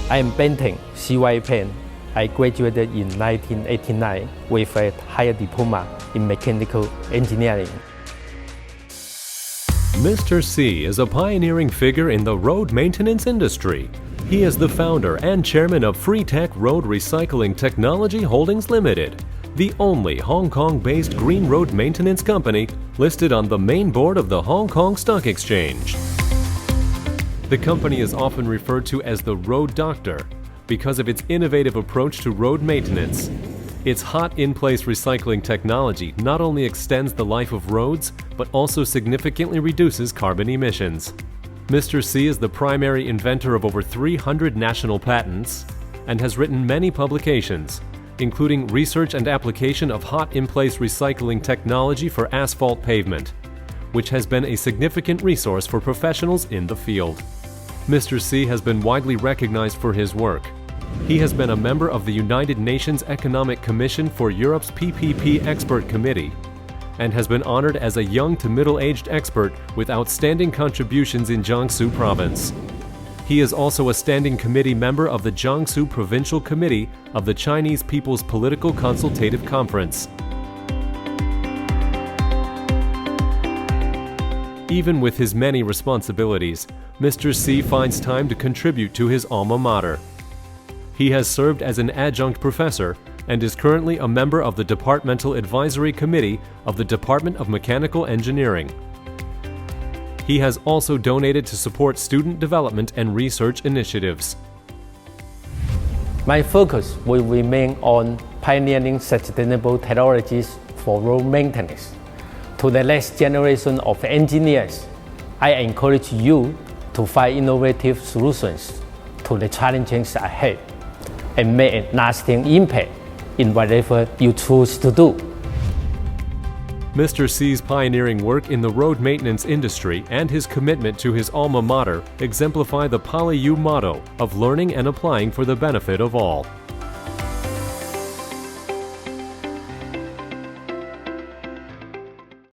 I am Banting SZE Wai-pan. I graduated in 1989 with a higher diploma in mechanical engineering. Mr. C is a pioneering figure in the road maintenance industry. He is the founder and chairman of Freetech Road Recycling Technology Holdings Limited, the only Hong Kong-based green road maintenance company listed on the main board of the Hong Kong Stock Exchange. The company is often referred to as the Road Doctor because of its innovative approach to road maintenance. Its hot in-place recycling technology not only extends the life of roads, but also significantly reduces carbon emissions. Mr. C is the primary inventor of over 300 national patents and has written many publications, including research and application of hot in-place recycling technology for asphalt pavement, which has been a significant resource for professionals in the field. Mr. C has been widely recognized for his work. He has been a member of the United Nations Economic Commission for Europe's PPP Expert Committee and has been honored as a young to middle-aged expert with outstanding contributions in Jiangsu Province. He is also a standing committee member of the Jiangsu Provincial Committee of the Chinese People's Political Consultative Conference. Even with his many responsibilities, Mr. C finds time to contribute to his alma mater. He has served as an adjunct professor and is currently a member of the Departmental Advisory Committee of the Department of Mechanical Engineering. He has also donated to support student development and research initiatives. My focus will remain on pioneering sustainable technologies for road maintenance. To the next generation of engineers, I encourage you to find innovative solutions to the challenges ahead and make a lasting impact in whatever you choose to do. Mr. C's pioneering work in the road maintenance industry and his commitment to his alma mater exemplify the PolyU motto of learning and applying for the benefit of all.